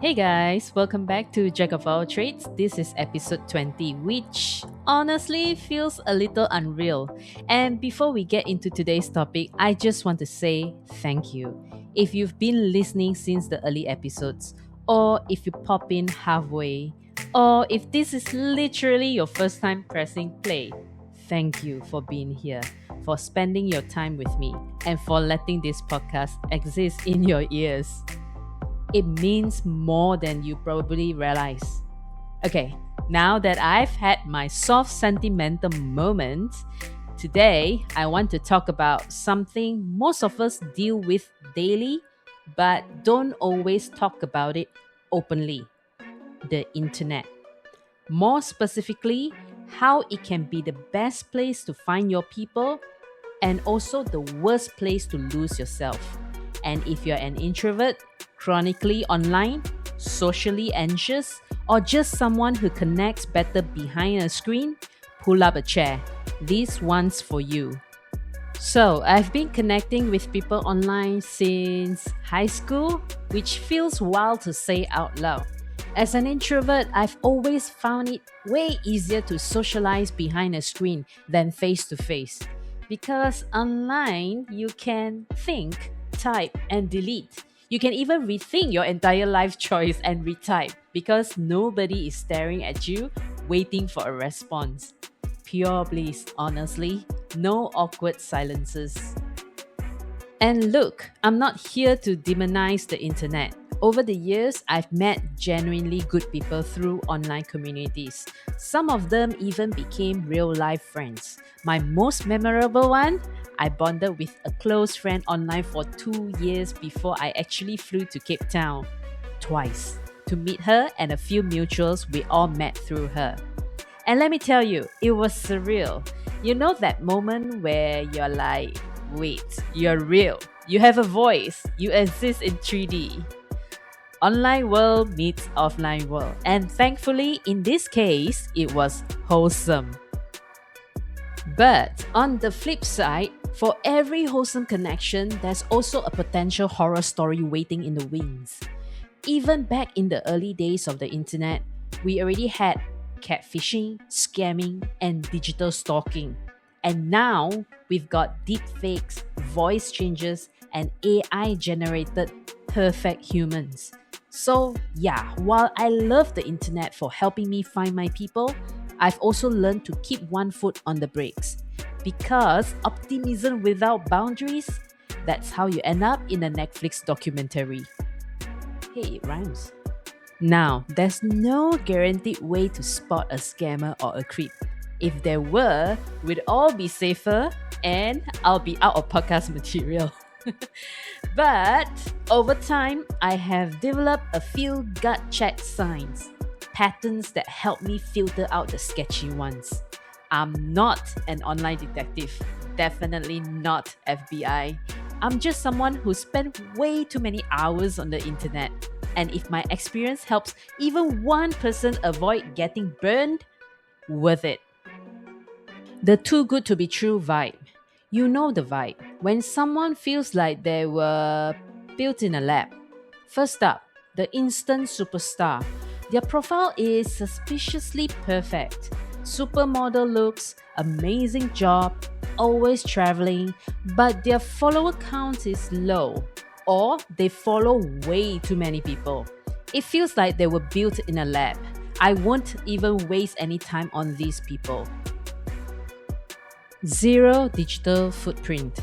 Hey guys, welcome back to Jacq of All Trades. This is episode 20, which honestly feels a little unreal. And before we get into today's topic, I just want to say thank you. If you've been listening since the early episodes, or if you pop in halfway, or if this is literally your first time pressing play, thank you for being here, for spending your time with me, and for letting this podcast exist in your ears. It means more than you probably realize. Okay, now that I've had my soft sentimental moment, today I want to talk about something most of us deal with daily but don't always talk about it openly: the internet. More specifically, how it can be the best place to find your people and also the worst place to lose yourself. And if you're an introvert, chronically online, socially anxious, or just someone who connects better behind a screen, pull up a chair. This one's for you. So, I've been connecting with people online since high school, which feels wild to say out loud. As an introvert, I've always found it way easier to socialize behind a screen than face to face. Because online, you can think, type, and delete. You can even rethink your entire life choice and retype because nobody is staring at you waiting for a response. Pure bliss, honestly. No awkward silences. And look, I'm not here to demonize the internet. Over the years, I've met genuinely good people through online communities. Some of them even became real life friends. My most memorable one, I bonded with a close friend online for 2 years before I actually flew to Cape Town twice to meet her and a few mutuals we all met through her. And let me tell you, it was surreal. You know that moment where you're like, wait, you're real. You have a voice. You exist in 3D. Online world meets offline world. And thankfully, in this case, it was wholesome. But on the flip side, for every wholesome connection, there's also a potential horror story waiting in the wings. Even back in the early days of the internet, we already had catfishing, scamming, and digital stalking. And now we've got deepfakes, voice changes, and AI generated perfect humans. So, yeah, while I love the internet for helping me find my people, I've also learned to keep one foot on the brakes. Because optimism without boundaries, that's how you end up in a Netflix documentary. Hey, it rhymes. Now, there's no guaranteed way to spot a scammer or a creep. If there were, we'd all be safer and I'll be out of podcast material. But over time, I have developed a few gut check signs, patterns that help me filter out the sketchy ones. I'm not an online detective, definitely not FBI. I'm just someone who spent way too many hours on the internet. And if my experience helps even one person avoid getting burned, worth it. The too good to be true vibe. You know the vibe. When someone feels like they were built in a lab. First up, the instant superstar. Their profile is suspiciously perfect. Supermodel looks, amazing job, always traveling, but their follower count is low. Or they follow way too many people. It feels like they were built in a lab. I won't even waste any time on these people. Zero digital footprint.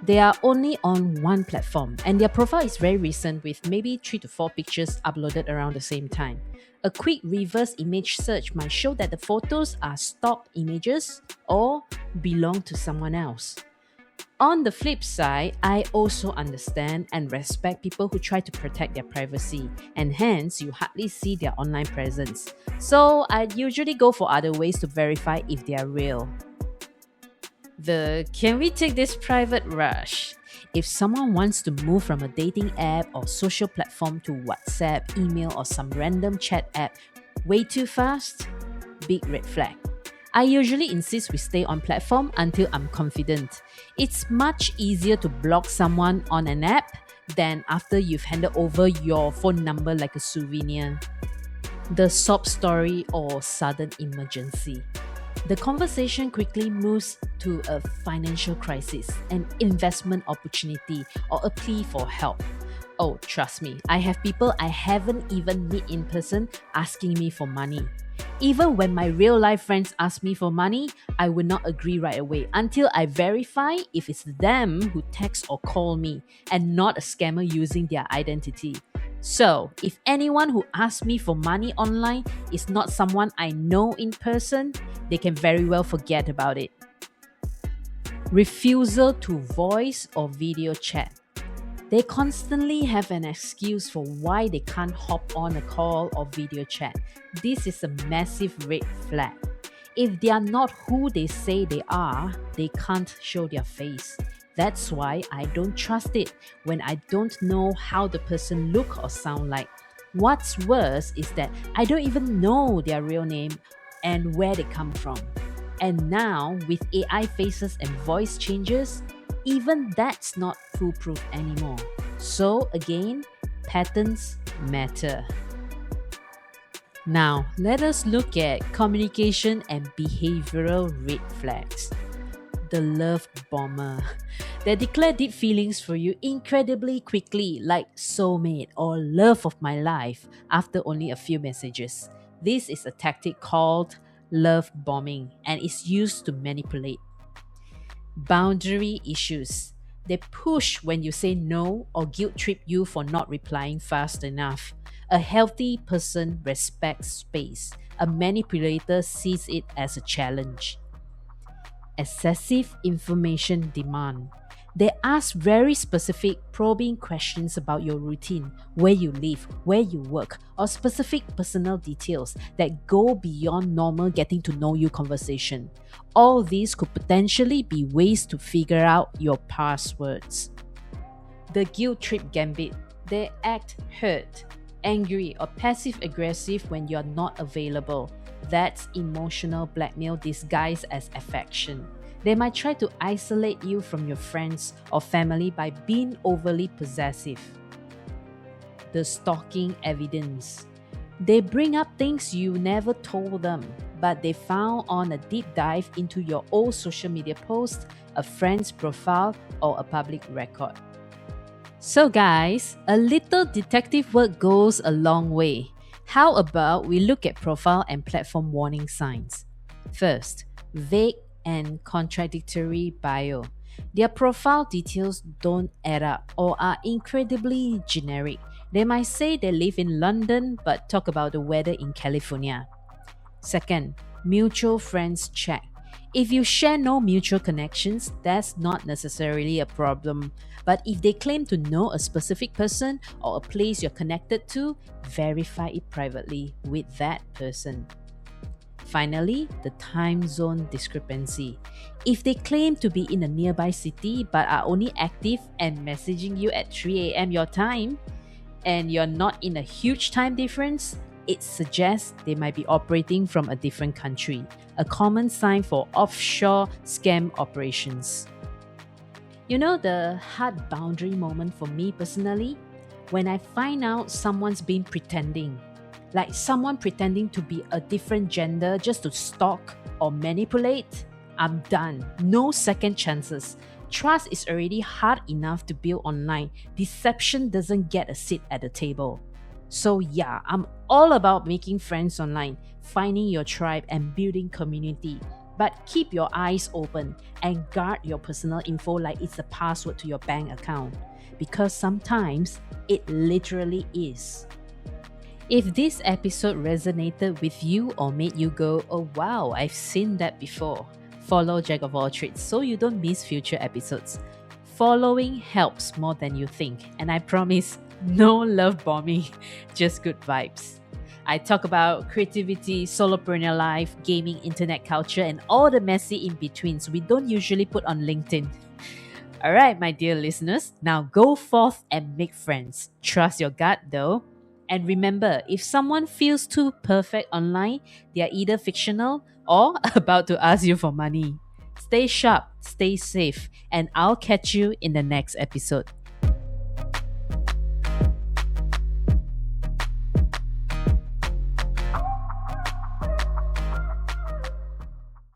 They are only on one platform and their profile is very recent with maybe 3 to 4 pictures uploaded around the same time. A quick reverse image search might show that the photos are stock images or belong to someone else. On the flip side, I also understand and respect people who try to protect their privacy, and hence you hardly see their online presence. So I usually go for other ways to verify if they are real. The can we take this private rush? If someone wants to move from a dating app or social platform to WhatsApp, email, or some random chat app way too fast, big red flag. I usually insist we stay on platform until I'm confident. It's much easier to block someone on an app than after you've handed over your phone number like a souvenir. The sob story or sudden emergency. The conversation quickly moves to a financial crisis, an investment opportunity, or a plea for help. Oh, trust me, I have people I haven't even met in person asking me for money. Even when my real life friends ask me for money, I would not agree right away until I verify if it's them who text or call me and not a scammer using their identity. So, if anyone who asks me for money online is not someone I know in person, they can very well forget about it. Refusal to voice or video chat. They constantly have an excuse for why they can't hop on a call or video chat. This is a massive red flag. If they are not who they say they are, they can't show their face. That's why I don't trust it when I don't know how the person look or sound like. What's worse is that I don't even know their real name and where they come from. And now, with AI faces and voice changes, even that's not foolproof anymore. So again, patterns matter. Now, let us look at communication and behavioral red flags. The love bomber. They declare deep feelings for you incredibly quickly, like soulmate or love of my life, after only a few messages. This is a tactic called love bombing and is used to manipulate. Boundary issues. They push when you say no or guilt trip you for not replying fast enough. A healthy person respects space. A manipulator sees it as a challenge. Excessive information demand. They ask very specific, probing questions about your routine, where you live, where you work, or specific personal details that go beyond normal getting to know you conversation. All these could potentially be ways to figure out your passwords. The guilt trip gambit. They act hurt, angry, or passive aggressive when you're not available. That's emotional blackmail disguised as affection. They might try to isolate you from your friends or family by being overly possessive. The stalking evidence. They bring up things you never told them, but they found on a deep dive into your old social media post, a friend's profile, or a public record. So guys, a little detective work goes a long way. How about we look at profile and platform warning signs? First, vague and contradictory bio. Their profile details don't add up or are incredibly generic. They might say they live in London but talk about the weather in California. Second, mutual friends check. If you share no mutual connections, that's not necessarily a problem. But if they claim to know a specific person or a place you're connected to, verify it privately with that person. Finally, the time zone discrepancy. If they claim to be in a nearby city but are only active and messaging you at 3 a.m. your time, and you're not in a huge time difference, it suggests they might be operating from a different country, a common sign for offshore scam operations. You know the hard boundary moment for me personally? When I find out someone's been pretending. Like someone pretending to be a different gender just to stalk or manipulate. I'm done. No second chances. Trust is already hard enough to build online. Deception doesn't get a seat at the table. So yeah, I'm all about making friends online, finding your tribe and building community. But keep your eyes open and guard your personal info like it's a password to your bank account. Because sometimes it literally is. If this episode resonated with you or made you go, oh wow, I've seen that before, follow Jacq of All Trades so you don't miss future episodes. Following helps more than you think, and I promise, no love bombing, just good vibes. I talk about creativity, solopreneur life, gaming, internet culture, and all the messy in-betweens we don't usually put on LinkedIn. Alright, my dear listeners, now go forth and make friends. Trust your gut though. And remember, if someone feels too perfect online, they are either fictional or about to ask you for money. Stay sharp, stay safe, and I'll catch you in the next episode.